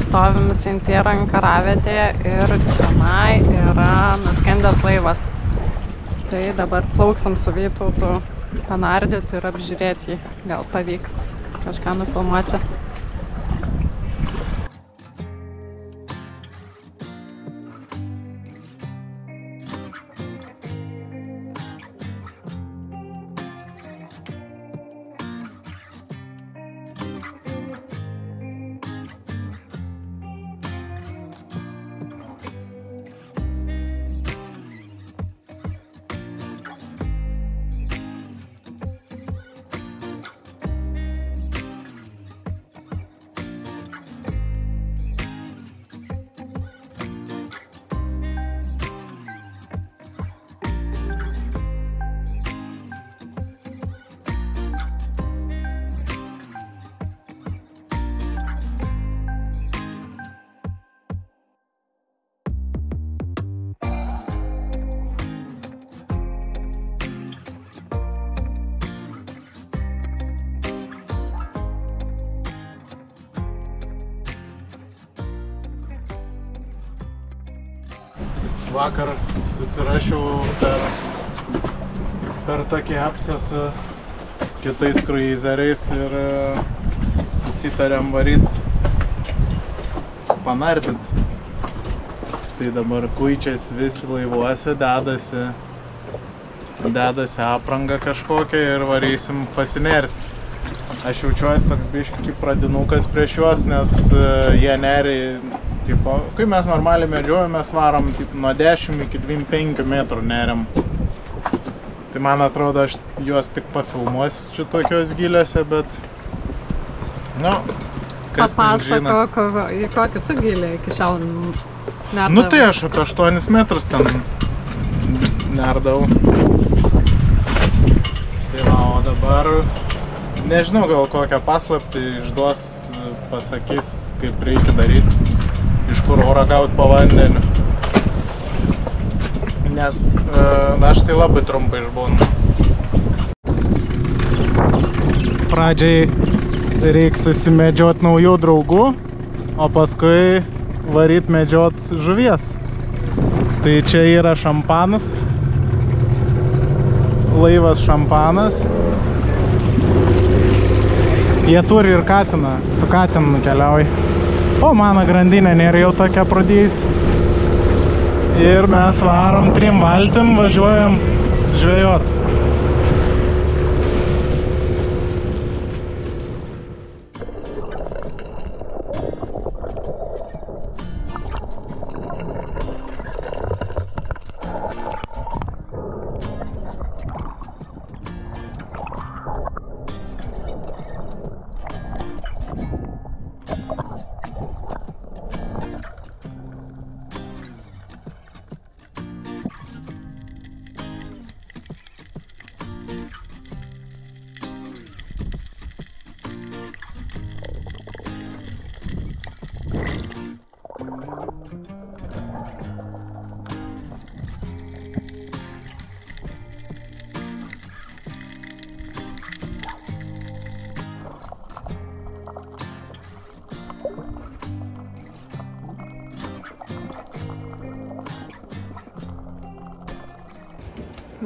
stovim Saint-Pierre Ankaravietėje ir čionai yra nuskendęs laivas. Tai dabar plauksim su Vytautu panardyti ir apžiūrėti jį. Gal pavyks kažką nufilmuoti. Vakar susirašiau per tokį apsą su kitais kruizeriais ir susitarėm varyt panardint. Tai dabar kuičias visi laivuose, dedasi apranga kažkokią ir varysim pasinerti. Aš jaučiuosi toks biškį kaip pradinukas prieš juos, nes jie neri. Tipo, kai mes normaliai medžiojame, mes varom nuo 10 iki 25 metrų neriam. Tai man atrodo, aš juos tik pafilmuosiu šitokios giliuose, bet... Nu, kas ten žino. Papasako, į kokį tu gilį iki šiol nerdavai? Nu tai aš apie 8 metrus ten nerdavau. Tai va, o dabar... Nežinau, gal kokią paslaptį išduos, pasakys, kaip reikia daryti. Iš kur orą gaut po vandeniu. Nes aš tai labai trumpai išbūnu. Pradžiai reiks susimedžiot naujų draugų, o paskui varyt medžiot žuvies. Tai čia yra šampanas. Laivas šampanas. Jie turi ir katiną. Su katinu nukeliauja. O mano grandinė nėra jau tokia pradėjus. Ir mes varom 3 valtim, važiuojam žvejot.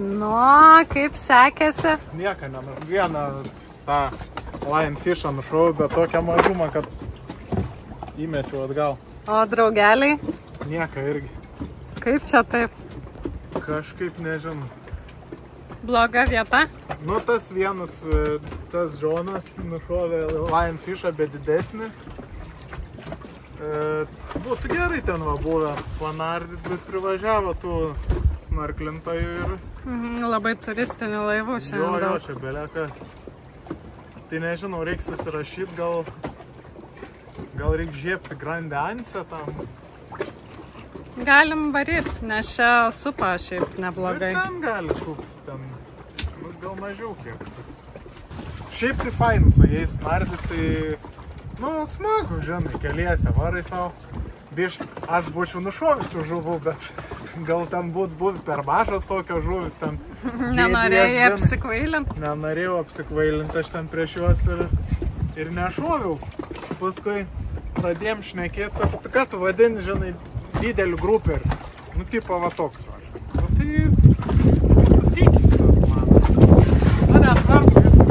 Nu, kaip sekėsi? Nieko nenušau. Vieną tą lionfishą nušau, bet tokią mažumą, kad įmečiau atgal. O draugeliai? Nieko irgi. Kaip čia taip? Kažkaip nežinau. Bloga vieta? Nu, tas vienas, tas Džonas nušovė lionfishą, bet didesnį. Būtų gerai ten va buvę panardyt, bet privažiavo tų snarklintojų ir... Labai turistinių laivų šiandien. Jo, čia belekas. Tai nežinau, reiks susirašyti, gal reiks žiepti grandiansę tam. Galim varyt, nes čia supa šiaip neblogai. Ir ten gali supti, ten, nu, gal mažiau kiek. Šiaip tai fain su jais nardyti, tai, nu, smagu, žinai, keliese varai savo. Bišk, aš būčiau nušovis tų žuvų, bet gal ten būtų buvę per mažas tokio žuvis ten. Nenorėjai apsikvailinti? Nenorėjau apsikvailinti, aš ten prieš juos ir nešoviau. Paskui pradėjom šnekėti, sako, tai ką tu vadini, žinai, didelių gruperių. Nu, tipo, va toks va. Nu, tai, tu tikisi tas man. Na, nesvarbu, viskas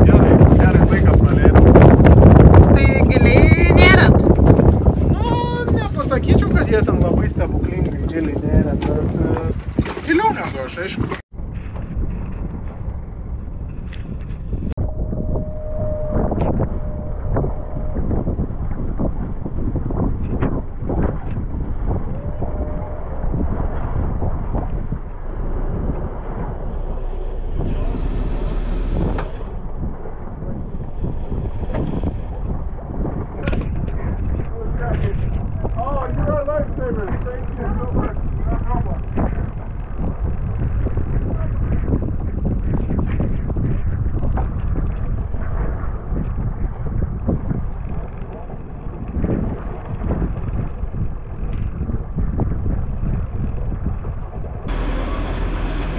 gerai laiką praleidom. Tai giliai nėrėt? Nu, nepasakyčiau, kad jie ten labai stebuklingai giliai nėrėt, bet giliau negu aš, aišku.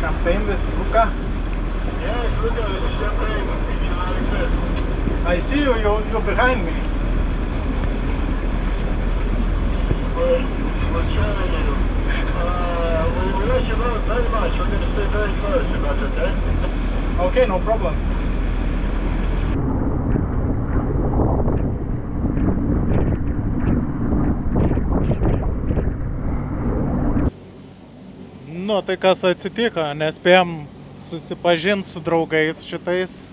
Champagne, this is Luca. Yeah, it's Luca, this is Champagne. You know, like this. I see you, you're behind me. We're trailing you. We let you know very much. We're going to stay very close, if that's okay. Okay, no problem. Nu, tai kas atsitiko, nespėjom susipažinti su draugais šitais.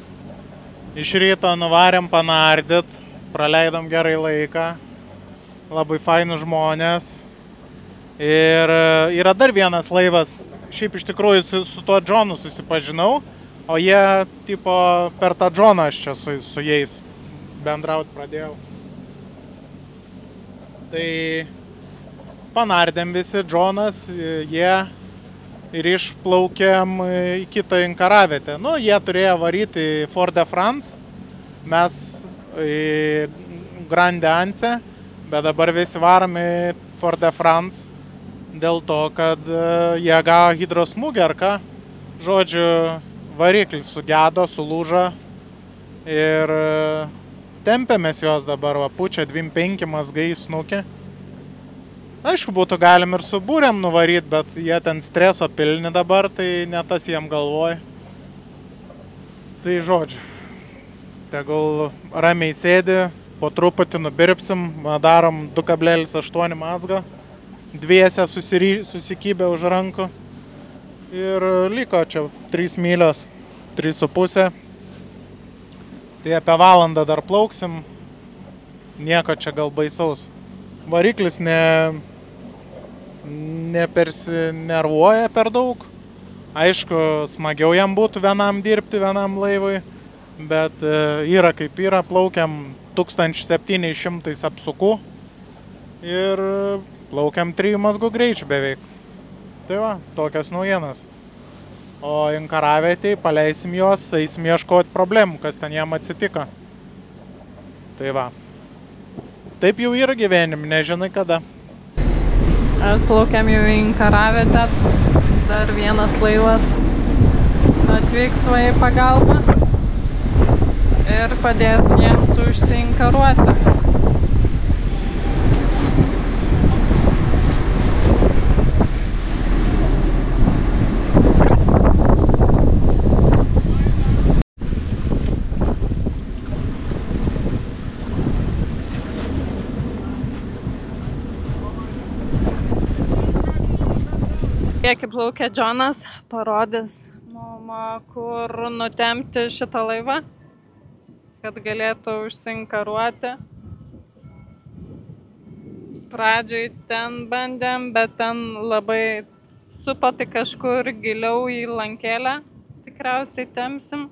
Iš ryto nuvarėm panardyt, praleidom gerai laiką, labai fainų žmonės. Ir yra dar vienas laivas, šiaip iš tikrųjų su tuo Džonu susipažinau, o jie, tipo, per tą Džoną aš čia su jais bendraut pradėjau. Tai panardėm visi, Džonas, jie ir išplaukėm į kitą inkaravietę. Nu, jie turėjo varyti į Fort de France, mes į Grande Anse, bet dabar visi varom į Fort de France dėl to, kad jie gavo hidrosmūgį ar ką. Žodžiu, variklis sugedo, sulūžo ir tempėmės juos dabar, va, pučia 25 mazgai snukį. Aišku, būtų galim ir su būrėm nuvaryt, bet jie ten streso pilni dabar, tai ne tas jiem galvoj. Tai žodžiu, tegul ramiai sėdi, po truputį nubirpsim, darom 2,8 mazgą, dviese susikybę už rankų. Ir liko čia 3 mylios, 3,5. Tai apie valandą dar plauksim, nieko čia gal baisaus. Variklis nepersinervuoja per daug. Aišku, smagiau jam būtų vienam dirbti, vienam laivui, bet yra kaip yra, plaukiam 1700 apsukų ir plaukiam 3 mazgų greičių beveik. Tai va, tokios naujienos. O inkaravietėj paleisim juos, eisim ieškoti problemų, kas ten jam atsitiko. Tai va. Taip jau yra gyvenim, nežinai kada. Atplaukiam jau į inkaravietę, dar vienas laivas atvyks va į pagalbą ir padės jiems užsiinkaruoti. Kiek įplaukė Džonas, parodys mum, kur nutempti šitą laivą, kad galėtų užsiinkaruoti. Pradžioj ten bandėm, bet ten labai supati kažkur giliau į lankėlę, tikriausiai tempsim.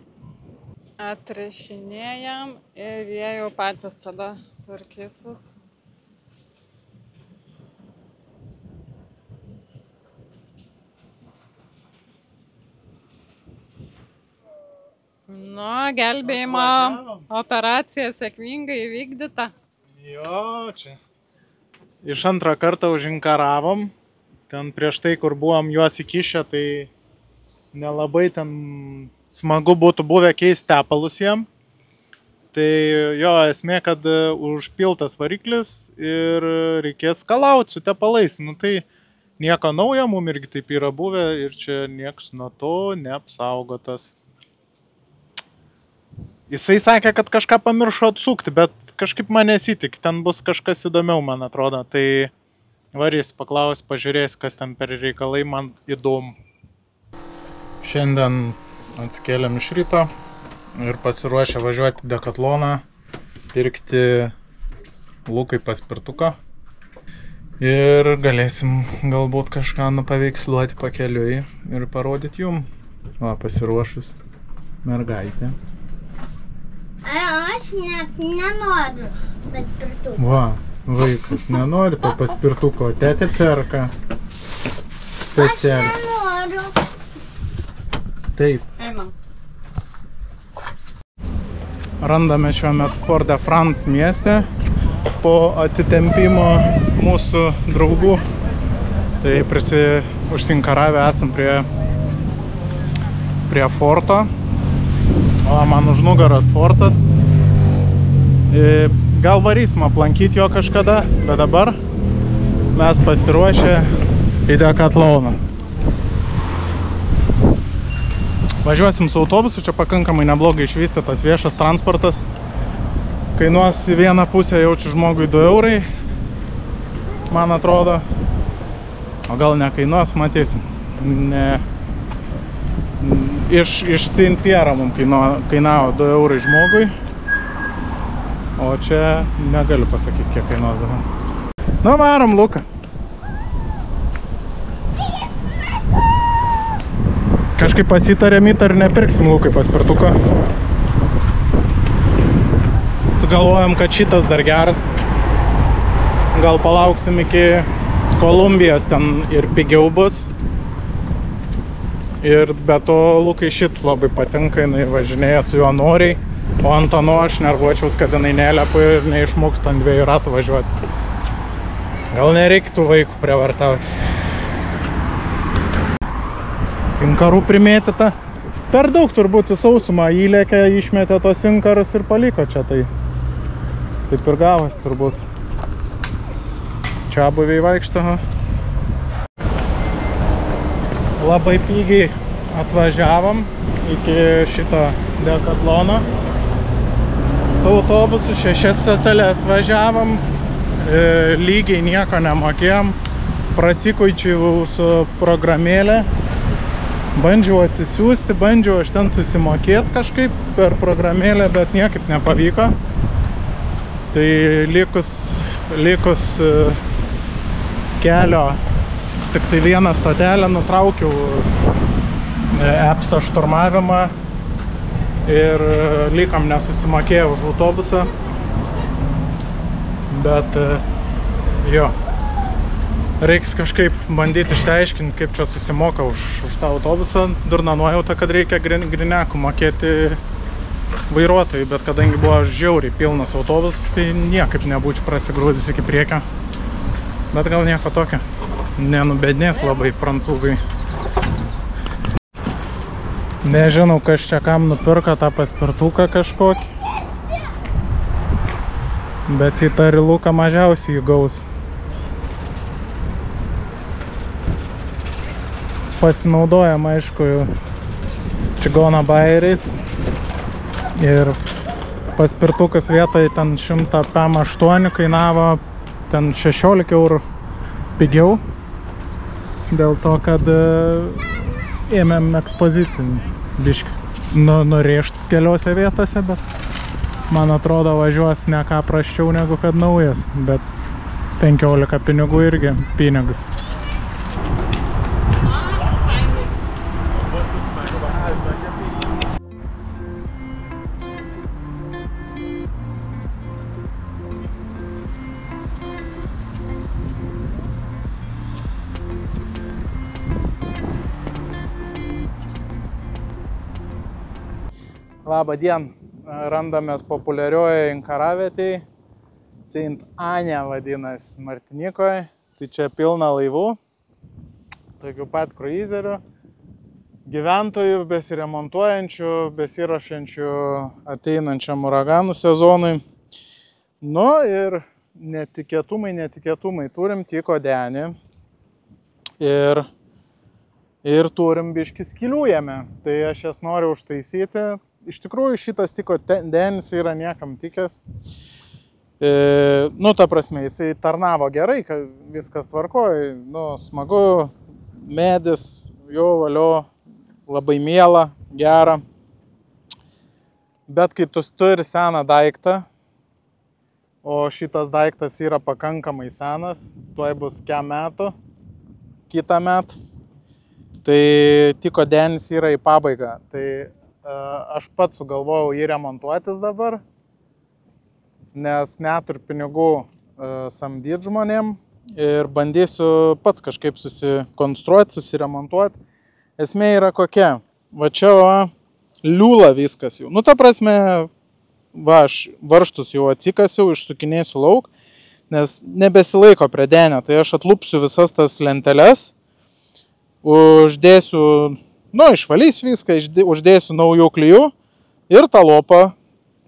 Atrišinėjam ir jie jau patys tada tvarkysis. Nu, gelbėjimo operacija sėkmingai įvykdyta. Jo, čia. Iš antrą kartą užinkaravom. Ten prieš tai, kur buvom juos įkišę, tai nelabai ten smagu būtų buvę keisti tepalus jiem. Tai jo esmė, kad užpiltas variklis ir reikės skalauti su tepalais. Nu tai nieko naujo, mum irgi taip yra buvę ir čia nieks nuo to neapsaugotas. Jisai sakė, kad kažką pamiršo atsukti, bet kažkaip man nesitik, ten bus kažkas įdomiau, man atrodo. Tai varys paklaus, pažiūrės, kas ten per reikalai, man įdomu. Šiandien atsikėlėm iš ryto ir pasiruošę važiuoti Dekatloną, pirkti Lukai paspirtuką. Ir galėsim galbūt kažką paveiksluoti pakeliui ir parodyti jum. Va, pasiruošus mergaitė. Aš nenoriu paspirtuko. Va, vaikas nenori to paspirtuko, tetė perka specialiai. Aš nenoriu. Taip. Einam. Randame šiuo metu Fort de France mieste po atitempimo mūsų draugų. Tai užsinkaravę esam prie forto. O man už nugaros fortas. Gal varysim aplankyti jo kažkada, bet dabar mes pasiruošę į Dekatloną. Važiuosim su autobusu, čia pakankamai neblogai išvystytas viešas transportas. Kainuos į vieną pusę jaučiu žmogui 2 eurai, man atrodo. O gal nekainuos, matysim. Iš Saint-Pierre mums kainavo 2 eurai žmogui. O čia negaliu pasakyti, kiek kainuos dabar. Nu, varom, Luka. Kažkaip pasitarėm ir nepirksim Lukai paspirtuko. Sugalvojom, kad šitas dar geras. Gal palauksim iki Kolumbijos, ten ir pigiau bus. Ir be to Lukai šits labai patinka, jinai važinėja su juo noriai. O ant ano aš nervuočiaus, kad jinai nelepa ir neišmoks ant 2 ratų važiuoti. Gal nereiktų vaikų prievartauti. Inkarų primėtyta. Per daug turbūt į sausumą įlėkė, išmetė tos inkarus ir paliko čia. Tai taip ir gavas turbūt. Čia buviai vaikšto. Labai pigiai atvažiavom iki šito Dekatlono. Su autobusu 6 stoteles važiavom. Lygiai nieko nemokėjom. Prasikuičiau su programėlė. Bandžiau atsisiųsti, bandžiau aš ten susimokėti kažkaip per programėlę, bet niekaip nepavyko. Tai likus kelio tik tai vieną stotelę nutraukiau appso šturmavimą ir likom nesusimokėjau už autobusą. Bet jo. Reiks kažkaip bandyti išsiaiškinti, kaip čia susimoka už tą autobusą. Durna nuojauta, kad reikia grinekų mokėti vairuotojai, bet kadangi buvo žiauriai pilnas autobusas, tai niekaip nebūčiau prasigrūdęs iki priekio. Bet gal nieko tokio. Nenubednės labai prancūzai. Nežinau, kas čia kam nupirko tą paspirtuką kažkokį. Bet įtari Luka mažiausiai jį gaus. Pasinaudojam, aišku, čigono bairiais ir paspirtukas vietoj ten 100 PM8 kainavo ten 16 eurų pigiau, dėl to, kad ėmėm ekspozicinį biškį nurėžtis keliose vietose, bet man atrodo važiuos ne ką prasčiau negu kad naujas, bet 15 pinigų irgi pinigus. Labą dieną, randamės populiarioje inkaravietėje, Saint Ane vadinasi Martinikoje, tai čia pilna laivų, tokių pat kruizerių, gyventojų, besiremontuojančių, besiruošiančių ateinančiam uraganų sezonui. Nu ir netikėtumai. Turim Tiko denį ir turim biškį skylių jame. Tai aš jas noriu užtaisyti. Iš tikrųjų šitas Tiko denis yra niekam tikęs. Nu, ta prasme, jisai tarnavo gerai, kad viskas tvarkoja. Nu, smagu, medis, jo valio, labai miela, gera. Bet kai tu turi seną daiktą, o šitas daiktas yra pakankamai senas, tuoj bus kiek metų, kitą metą, tai Tiko denis yra į pabaigą. Tai aš pats sugalvojau jį remontuotis dabar, nes neturiu pinigų samdyti žmonėm ir bandysiu pats kažkaip susikonstruoti, susiremontuoti. Esmė yra kokia. Va čia liūla viskas jau. Nu, ta prasme, va, aš varžtus jau atsikasiau, išsukinėsiu lauk, nes nebesilaiko prie denio. Tai aš atlupsiu visas tas lenteles, uždėsiu, nu, išvalysiu viską, uždėsiu naujų klijų ir tą lopą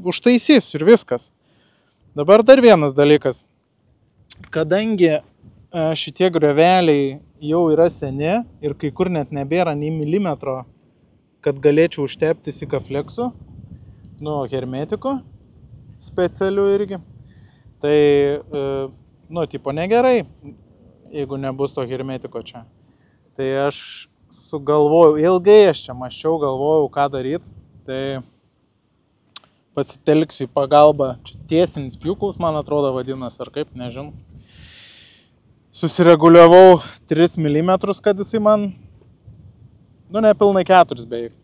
užtaisysiu ir viskas. Dabar dar vienas dalykas. Kadangi šitie grioveliai jau yra seni ir kai kur net nebėra nei milimetro, kad galėčiau užtepti sikafleksu, nu, hermetiku specialiu irgi, tai, nu, tipo negerai, jeigu nebus to hermetiko čia. Tai aš sugalvojau, ilgai aš čia maščiau, galvojau, ką daryti, tai pasitelksiu į pagalbą, čia tiesinis pjūklas, man atrodo, vadinas, ar kaip, nežinau. Susireguliavau 3 mm, kad jisai man, nu, nepilnai 4 beveik,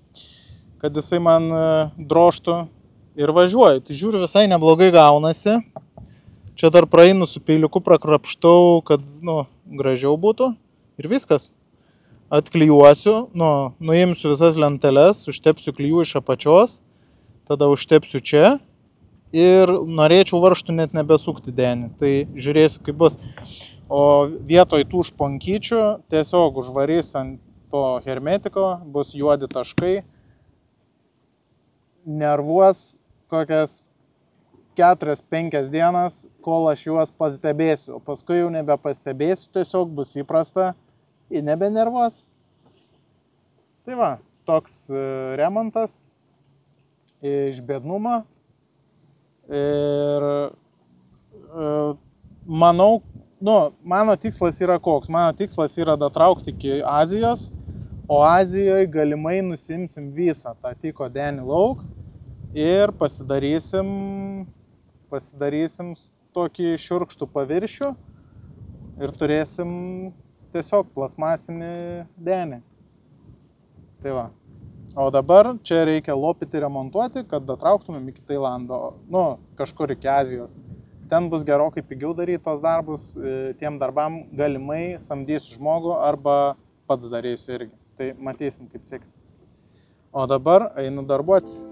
kad jisai man drožtų ir važiuoju. Tai žiūriu, visai neblogai gaunasi. Čia dar praeinu su peiliuku, prakrapštau, kad, nu, gražiau būtų ir viskas. Atklijuosiu, nu, nuimsiu visas lenteles, užtepsiu klijų iš apačios, tada užtepsiu čia ir norėčiau varžtų net nebesukti denį. Tai žiūrėsiu, kaip bus. O vietoj tų šponkyčių tiesiog užvarys ant to hermetiko, bus juodi taškai. Nervuos kokias 4-5 dienas, kol aš juos pastebėsiu. O paskui jau nebepastebėsiu, tiesiog bus įprasta ir nebenervuos. Tai va, toks remontas iš biednumo ir manau, nu, mano tikslas yra koks? Mano tikslas yra datraukti iki Azijos, o Azijoje galimai nusimsim visą tą Tiko denį lauk ir pasidarysim tokį šiurkštų paviršių ir turėsim tiesiog plasmasinį denį. Tai va. O dabar čia reikia lopyti, remontuoti, kad datrauktumėm iki Tailando, nu, kažkur iki Azijos. Ten bus gerokai pigiau daryti tos darbus, tiem darbam galimai samdysiu žmogų arba pats darysiu irgi. Tai matysim, kaip seksis. O dabar einu darbuotis.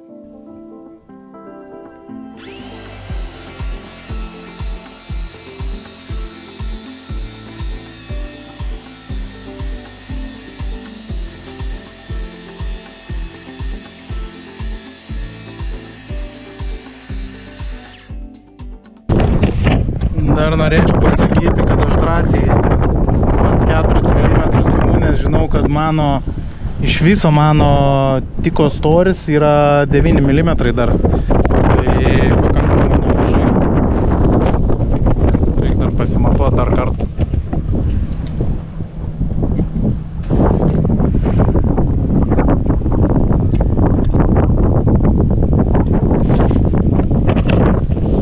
Dar norėčiau pasakyti, kad aš drąsiai tas 4 mm imu, nes žinau, kad iš viso mano Tiko storis yra 9 mm dar. Tai pakankamai nemažai. Reikia dar pasimatuoti dar kartą.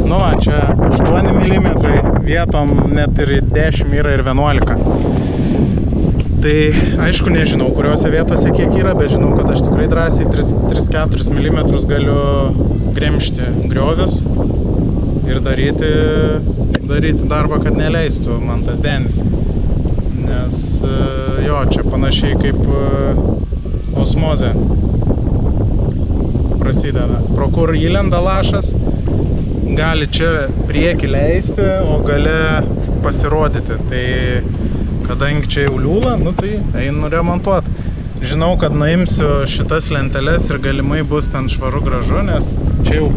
Nu va, čia 8 mm, vietom net ir 10 yra ir 11. Tai aišku, nežinau, kuriuose vietose kiek yra, bet žinau, kad aš tikrai drąsiai 3-4 mm galiu gremžti griovius ir daryti darbą, kad neleistų man tas denis. Nes jo, čia panašiai kaip osmozė prasideda. Pro kur įlenda lašas, gali čia priekį leisti, o gali pasirodyti. Tai kadangi čia jau liūla, nu tai einu remontuoti. Žinau, kad nuimsiu šitas lenteles ir galimai bus ten švaru gražu, nes čia jau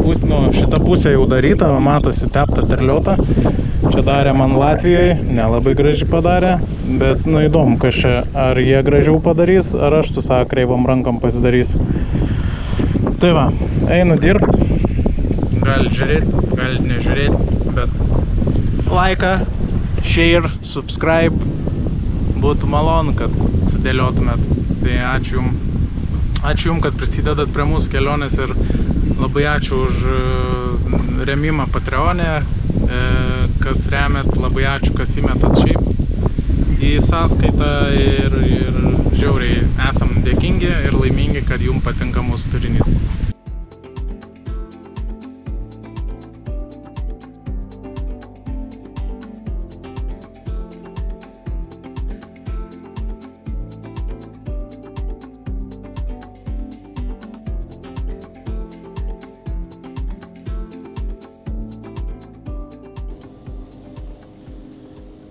šita pusė jau daryta, matosi tepta terliota. Čia darė man Latvijoje, nelabai gražiai padarė, bet įdomu, kas čia, ar jie gražiau padarys, ar aš su savo kreivom rankom pasidarysiu. Tai va, einu dirbti, gali žiūrėti, gali nežiūrėti, bet laiką, share, subscribe, būtų malonu, kad sudėliotumėt. Tai ačiū jum, kad prisidedat prie mūsų kelionės ir labai ačiū už remimą Patreon'e, kas remet, labai ačiū, kas įmetat šiaip į sąskaitą ir žiauriai esam dėkingi ir laimingi, kad jum patinka mūsų turinys.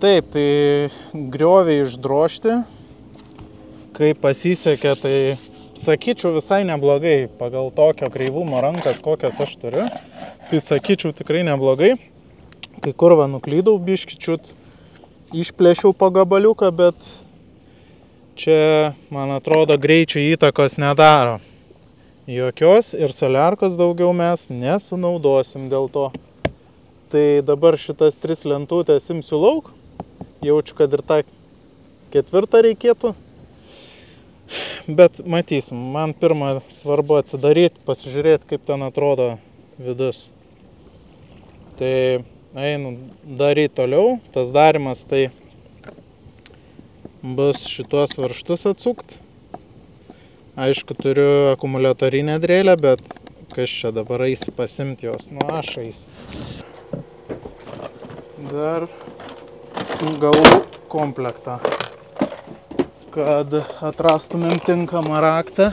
Taip, tai grioviai išdrožti, kai pasisekė, tai sakyčiau visai neblogai, pagal tokio kreivumo rankas, kokias aš turiu, tai sakyčiau tikrai neblogai. Kai kur va nuklydau biškičiut, išplėšiau po gabaliuką, bet čia, man atrodo, greičio įtakos nedaro. Jokios ir soliarkos daugiau mes nesunaudosim dėl to. Tai dabar šitas 3 lentutės imsiu lauk. Jaučiu, kad ir tą 4 reikėtų. Bet matysim, man pirmą svarbu atsidaryti, pasižiūrėti, kaip ten atrodo vidus. Tai einu daryti toliau. Tas darimas tai bus šitos varžtus atsukt. Aišku, turiu akumuliatorinę drėlę, bet kas čia dabar eisi pasimti jos? Nu, aš eisiu. Dar galų komplektą, kad atrastumėm tinkamą raktą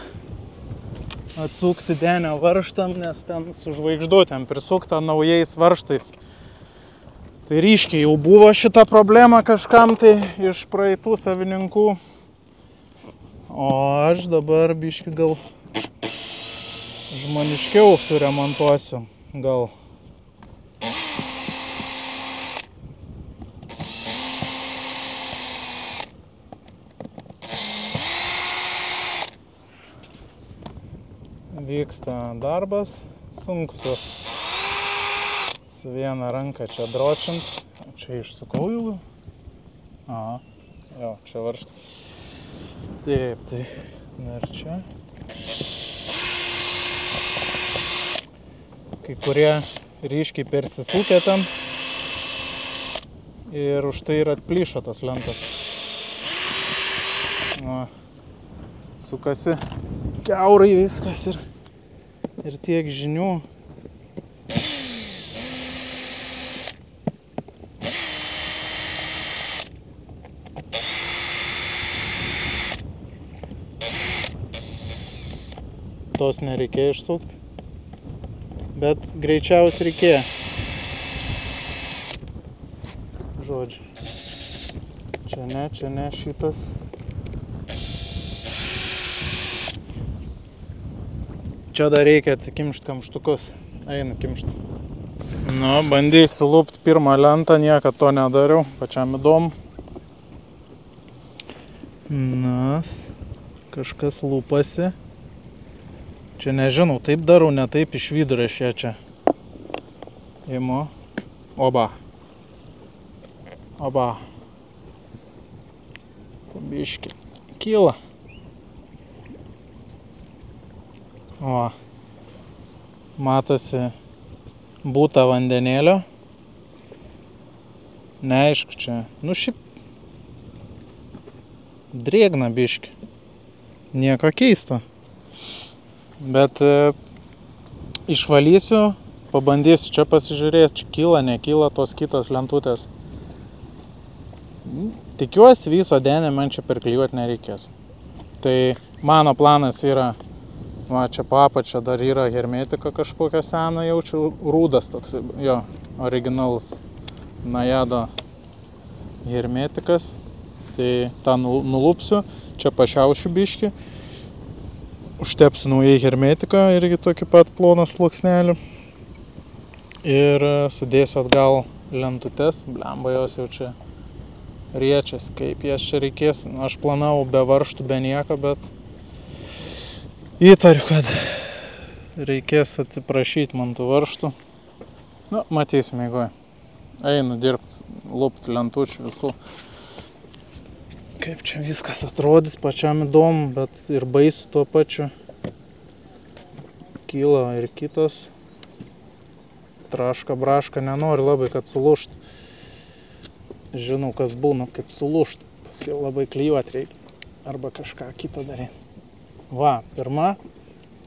atsukti denio varžtam, nes ten su žvaigždutėm prisukta naujais varžtais. Tai ryškiai jau buvo šita problema kažkam tai iš praeitų savininkų, o aš dabar biškį gal žmoniškiau suremontuosiu, gal. Vyksta darbas, sunku su viena ranka čia dročint. Čia išsukau jau. Aha, jo, čia varžtas. Taip, tai dar čia. Kai kurie ryškiai persisūkė ten ir už tai ir atplyšo tas lentas. Va, sukasi kiaurai viskas ir tiek žinių. Tos nereikėjo išsukti, bet greičiausiai reikėjo. Žodžiu, čia ne šitas. Čia dar reikia atsikimšti kamštukus. Einu kimšti. Nu, bandysiu lūpti pirmą lentą, niekad to nedariau, pačiam įdomu. Nas, kažkas lūpasi. Čia nežinau, taip darau, ne taip iš vidurio šie čia. Imu. Oba. Oba. Biški. Kyla. O, matosi būta vandenėlio. Neaišku čia. Nu šiaip drėgna biški. Nieko keisto. Bet išvalysiu, pabandysiu čia pasižiūrėti, čia kyla, nekyla tos kitos lentutės. Tikiuosi viso denio man čia perklijuoti nereikės. Tai mano planas yra, va, čia po apačia dar yra hermetika kažkokia sena, jaučiu rūdas toks, jo, originalus Najado hermetikas. Tai tą nulupsiu, čia pašiaušiu biškį, užtepsiu naujai hermetiką, irgi tokį pat ploną sluoksnelį. Ir sudėsiu atgal lentutes, blemba jos jau čia riečias, kaip jas čia reikės. Aš planavau be varžtų, be nieko, bet įtariu, kad reikės atsiprašyti man tų varžtų. Nu, matysim, jeigu einu dirbti, lupti lentučių visų. Kaip čia viskas atrodys, pačiam įdomu, bet ir baisu tuo pačiu. Kyla ir kitas. Traška, braška, nenori labai, kad sulūšt. Žinau, kas būna, kaip sulūšt. Paskui labai klijuot reikia. Arba kažką kitą daryti. Va, pirma,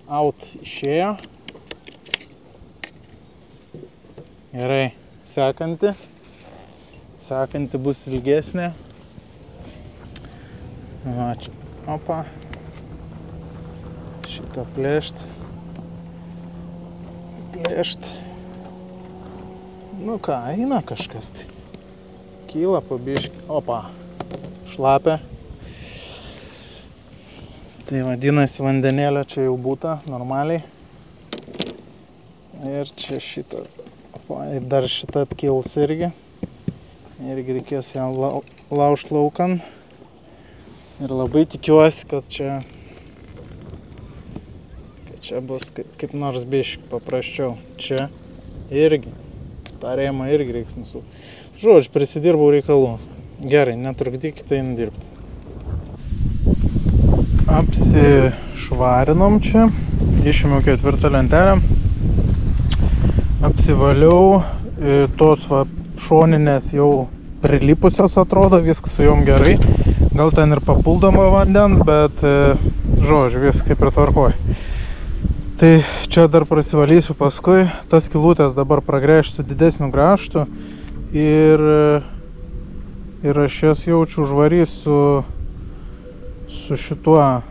out išėjo. Gerai, sekanti. Sekanti bus ilgesnė. Va, čia, opa. Šitą plėšt. Plėšt. Nu ką, eina kažkas tai. Kyla pabiškį. Opa. Šlapia. Tai vadinasi vandenėlio čia jau būta normaliai. Ir čia šitas. Opa, dar šitą atkils irgi. Irgi reikės ją laužt laukan. Ir labai tikiuosi, kad čia bus kaip nors biškį paprasčiau. Čia irgi. tą rėmą irgi reiks nusukti. Žodžiu, prisidirbau reikalų. Gerai, netrukdykite einu dirbti. Apsišvarinom čia, išėmiau 4 lentelę, apsivaliau, tos šoninės jau prilipusios atrodo, viskas su jom gerai. Gal ten ir papildomo vandens, bet žodžiu, viskas kaip ir tvarkoj. Tai čia dar prasivalysiu paskui, tas skylutės dabar pragręžsiu didesniu grąžtu ir aš jas jaučiu užvarysiu su šituo,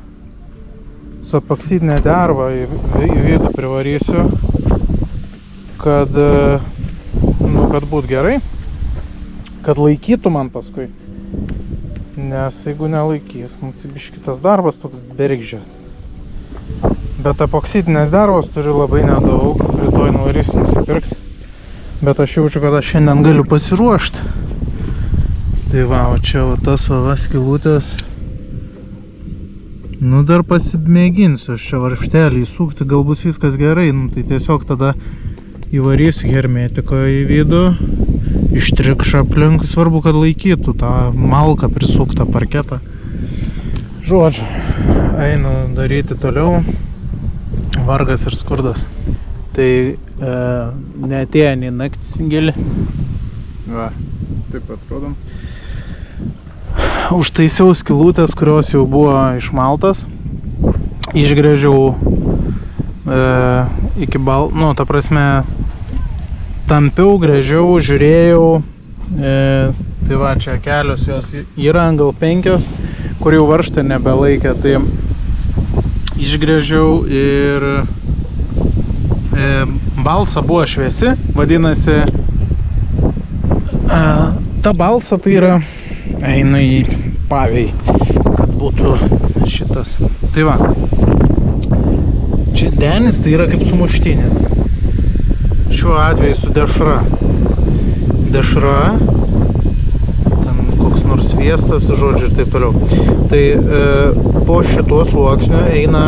su epoksidinė derva į vidų privarysiu, kad būt gerai, kad laikytų man paskui, nes jeigu nelaikys, tai biškitas darbas toks bergždžias. Bet epoksidinės dervos turiu labai nedaug, rytoj nuvarysiu nusipirkti, bet aš jaučiu, kad aš šiandien galiu pasiruošti. Tai va, o čia va tas skylutės. Nu, dar pasimėginsiu aš čia varžtelį įsukti, gal bus viskas gerai, nu, tai tiesiog tada įvarysiu hermetiko į vidų, ištrikšą aplink, svarbu, kad laikytų tą malką prisuktą parketą. Žodžiu, einu daryti toliau, vargas ir skurdas. Tai neatėjo nei naktis gili. Va, taip atrodom. Užtaisiau skylutės, kurios jau buvo išmaltas. Išgręžiau iki ta prasme, tampiau, gręžiau, žiūrėjau. Tai va, čia kelios jos yra, gal 5, kur jau varžtą nebelaikė. Tai išgręžiau ir balsa buvo šviesi, vadinasi, ta balsa tai yra, einu į pavėjį, kad būtų šitas. Tai va, čia denis tai yra kaip sumuštinis, šiuo atveju su dešra. Dešra, ten koks nors sviestas, žodžiu, ir taip toliau. Tai po šituo sluoksniu eina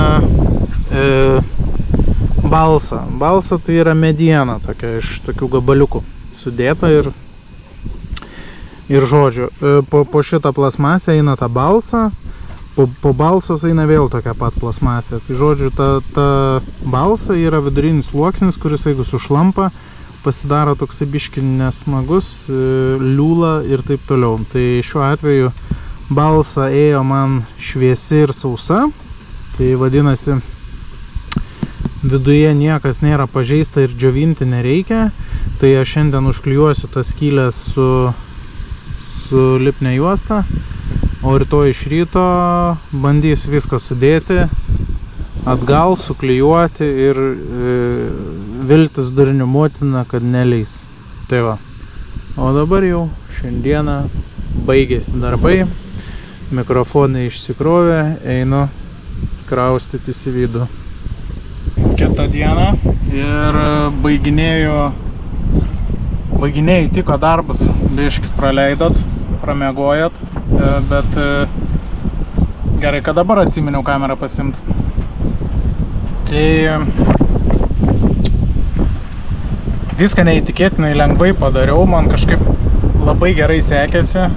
balsa. Balsa tai yra mediena, tokia iš tokių gabaliukų sudėta ir žodžiu, po šitą plasmasę eina ta balsa, po balsos eina vėl tokia pat plasmasė. Tai žodžiu, ta balsa yra vidurinis sluoksnis, kuris jeigu sušlampa, pasidaro toksai biški nesmagus, liūla ir taip toliau. Tai šiuo atveju balsa ėjo man šviesi ir sausa, tai vadinasi, viduje niekas nėra pažeista ir džiovinti nereikia. Tai aš šiandien užklijuosiu tas skylės su lipne juosta, o rytoj iš ryto bandysiu viską sudėti atgal, suklijuoti ir viltis durnių motina, kad neleis. Tai va. O dabar jau šiandieną baigėsi darbai. Mikrofonai išsikrovė, einu kraustytis į vidų. Kita diena ir baiginėjai tiko darbus, biškį praleidot, pramiegojot, bet gerai, kad dabar atsiminiau kamerą pasimt. Tai viską neįtikėtinai lengvai padariau, man kažkaip labai gerai sekėsi.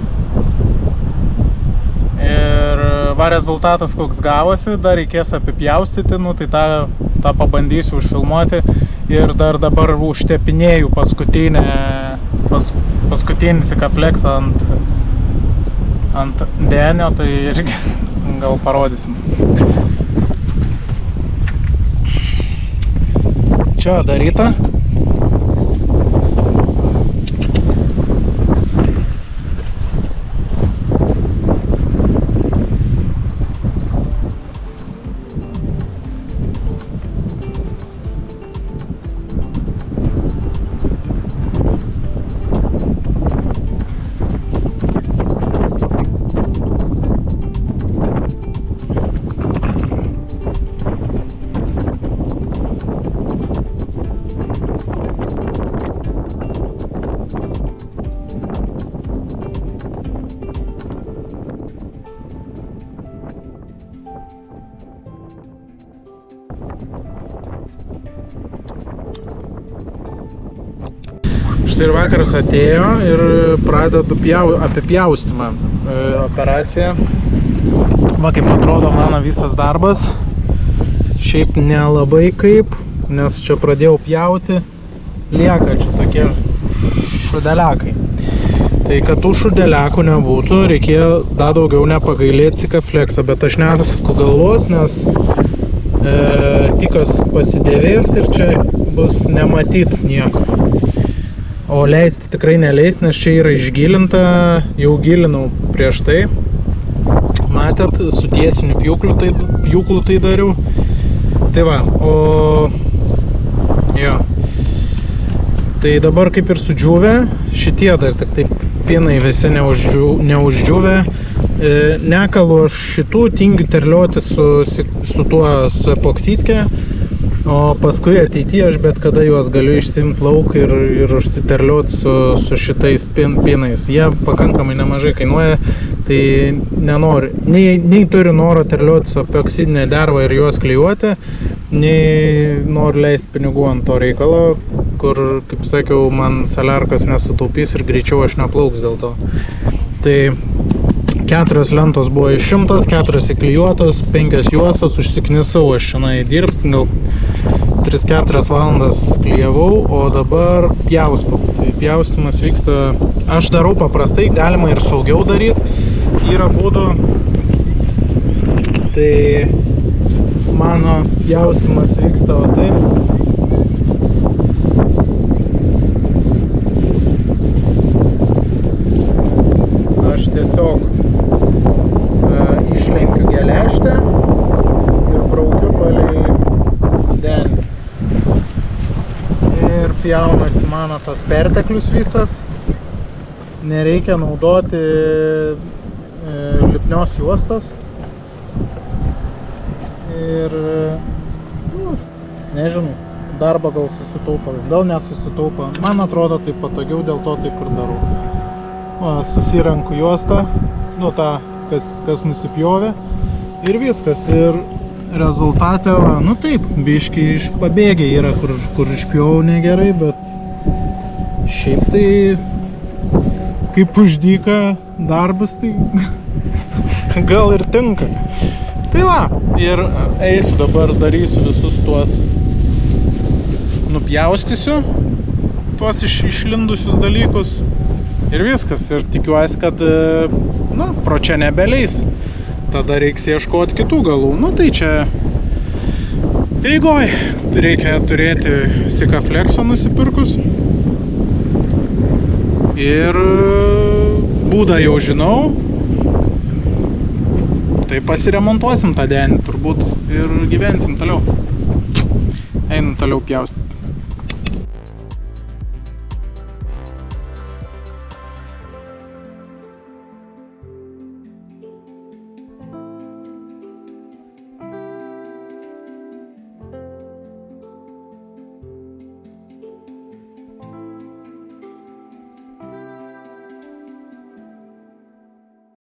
Ir va rezultatas koks gavosi, dar reikės apipjaustyti, nu tai tą pabandysiu užfilmuoti. Ir dar dabar užtepinėjau paskutinį sikafleksą ant denio, tai irgi gal parodysim. Čia daryta. Štai ir vakaras atėjo ir pradedu apipjaustymą operaciją. Va kaip atrodo mano visas darbas. Šiaip nelabai kaip, nes čia pradėjau pjauti. Lieka čia tokie šudeliakai. Tai kad tų šudeliakų nebūtų, reikėjo dar daugiau nepagailėti sikafleksą, bet aš nesuku galvos, nes tikas pasidėvės ir čia bus nematyt nieko. O leisti tikrai neleis, nes čia yra išgilinta, jau gilinau prieš tai. Matėt, su tiesiniu pjūklu tai dariau. Tai va, tai dabar kaip ir sudžiūvę, šitie dar tik taip pinai visi neuždžiūvę. Nekalu aš šitų, tingiu terlioti su epoksitke. O paskui ateityje aš bet kada juos galiu išsiimti lauk ir užsiterlioti su šitais pinais. Jie pakankamai nemažai kainuoja, tai nenoriu. Nei turiu noro terlioti su epoksidinė derva ir juos klijuoti, nei noriu leisti pinigų ant to reikalo, kur, kaip sakiau, man saliarkas nesutaupys ir greičiau aš neplauks dėl to. Tai 4 lentos buvo išimtos, 4 įklijuotos, 5 juostos, užsiknisau aš šiandien dirbti, gal 3-4 valandas klijavau, o dabar pjaustau. Tai pjaustimas vyksta, aš darau paprastai, galima ir saugiau daryti, yra būdų. Tai mano pjaustimas vyksta o taip. Aš tiesiog išlenkiu geležtę ir braukiu palei denį. Ir pjaunasi mano tas perteklius visas. Nereikia naudoti lipnios juostos. Ir, nežinau, darbą gal susitaupa, gal nesusitaupa. Man atrodo taip patogiau, dėl to taip ir darau. Susirenku juostą, nu tą, kas nusipjovė ir viskas. Ir rezultate, nu taip, biški pabėgė yra, kur išpjovau negerai, bet šiaip tai kaip uždyka darbas, tai gal ir tinka. Tai va, ir eisiu dabar, darysiu visus tuos, nupjaustysiu tuos išlindusius dalykus. Ir viskas, ir tikiuosi, kad, nu, pro čia nebeleis. Tada reiks ieškoti kitų galų. Nu, tai čia eigoj. Reikia turėti sikaflekso nusipirkus. Ir būdą jau žinau. Tai pasiremontuosim tą denį turbūt ir gyvensim toliau. Einu toliau pjausti.